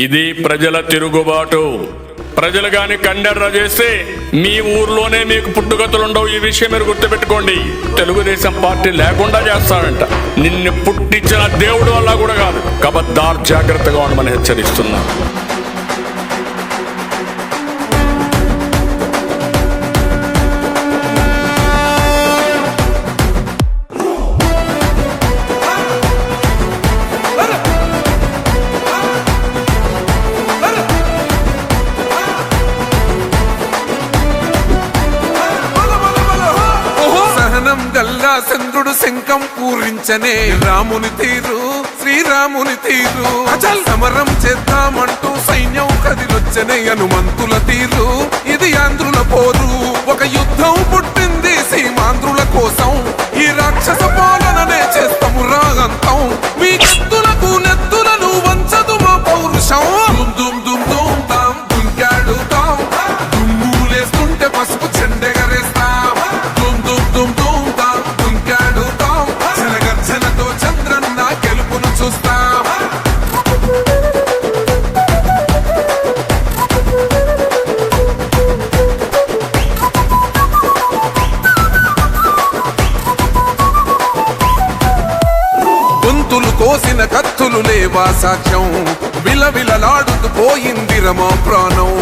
ఇది ప్రజల తిరుగుబాటు. ప్రజలు గాని కండెర్ర చేస్తే మీ ఊర్లోనే మీకు పుట్టుగతులుండవు. ఈ విషయం మీరు గుర్తుపెట్టుకోండి. తెలుగుదేశం పార్టీ లేకుండా చేస్తాడంట. నిన్ను పుట్టించిన దేవుడు వల్ల కూడా కాదు. కబద్దార్, జాగ్రత్తగా ఉండమని హెచ్చరిస్తున్నా. చంద్రుడు శంఖం పూరించనే రాముని తీరు, శ్రీరాముని తీరు. సమరం చేద్దామంటూ సైన్యం కదిలొచ్చనే హనుమంతుల తీరు. ఇది ఆంధ్రుల పోరు, ఒక యుద్ధం పుట్టింది సీమాంధ్రుల కోసం. ఈ రాక్షస పాలననే చేస్తాము రాగంతం. మీ కత్తులకు నెత్తులను వంచదు మా పౌరుషం. దుమ్ దుమ్ దుమ్ తాం దుంకాడుతాం, దుమ్ములేస్తుంటే పసుపు చెండెగరేస్తాం. దుమ్ దుమ్ దుమ్ దుమ్ తాం దుంకాడుతాం, జనగర్జనతో చంద్రన్న గెలుపును చూస్తాం. గొంతులు కోసిన కత్తులు లేవా సాక్ష్యం, విలవిలలాడుతూ పోయింది రమా ప్రాణం.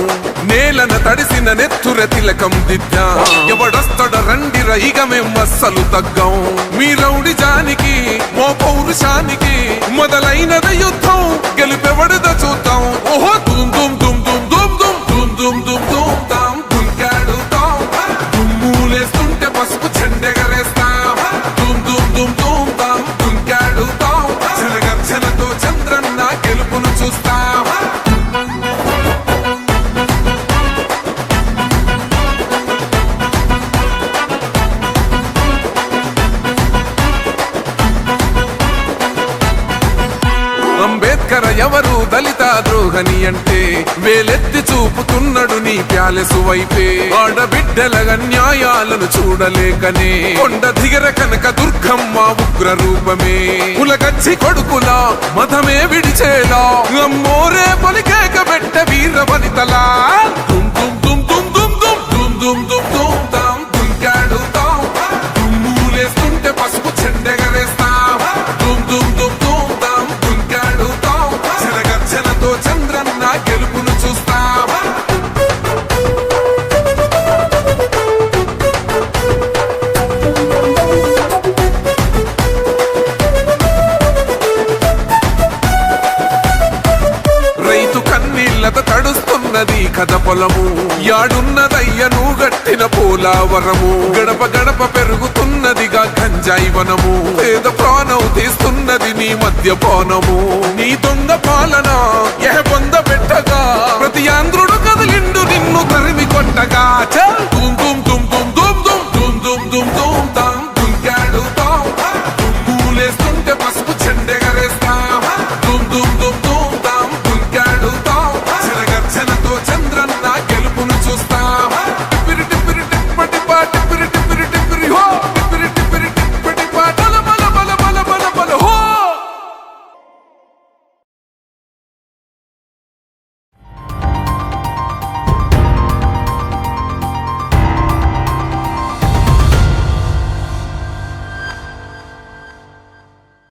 నేలన తడిసిన నెత్తుర తిలకం దిద్దా, ఎవడొస్తడ రండిర ఇక మేం అస్సలు తగ్గం. మీ రౌడి జానికి మో పౌరుషానికి మొదలైనద యుద్ధం, గెలుపెవడద చూద్దాం. ఓహో దుమ్ దుమ్ దుమ్ దుమ్ దుమ్ దుమ్ దుమ్ దుమ్ దుమ్ దుమ్ తాం దుంకాడుతాం, దుమ్ములేస్తుంటే పసుపు చెండెగరేస్తాం. దుమ్ దుమ్ దుమ్ దుమ్ తాం దుంకాడుతాం, జనగర్జనతో చంద్రన్న గెలుపును చూస్తాం. అంబేద్కర్ ఎవరు దళిత ద్రోహని అంటే వేలెత్తి చూపుతున్నాడు నీ ప్యాలెసు వైపే. ఆడబిడ్డల న్యాయాలను చూడలేకనే కొండ దిగర కనక దుర్గమ్మ ఉగ్ర రూపమే. కులగచ్చి కొడుకులా మతమే విడిచేలా అమ్మోరే పలికేక పెట్ట వీర వనితలా. దుమ్ దుమ్ దుమ్ దుమ్ దుమ్ దుమ్ దుమ్ దుమ్ దుమ్ దుమ్ తాం దుంకాడుతాం, దుమ్ములేస్తుంటే పసుపు చెండెగరేస్తాం. దుమ్ దుమ్ దుమ్ దుమ్ తాం దుంకాడుతాం, జనగర్జనతో చంద్రన్న గెలుపును చూస్తాం. రైతు కన్నీళ్లతో తడుస్తున్నది కథ పొలము, యాడున్నదయ్యను గట్టిన పోలావరము. గడప గడప పెరుగుతున్నదిగా గంజాయి వనము, పేద ప్రాణం తీస్తున్నది నీ మద్యపానము. నీ దొంగ పాలన ఎహ పొంద పెట్టగా ప్రతి ఆంధ్రుడు కదిలిండు నిన్ను తరిమి కొట్టగా. దుమ్ దుమ్ దుమ్ దుమ్ దుమ్ దుమ్ దుమ్ దుమ్ దుమ్ దుమ్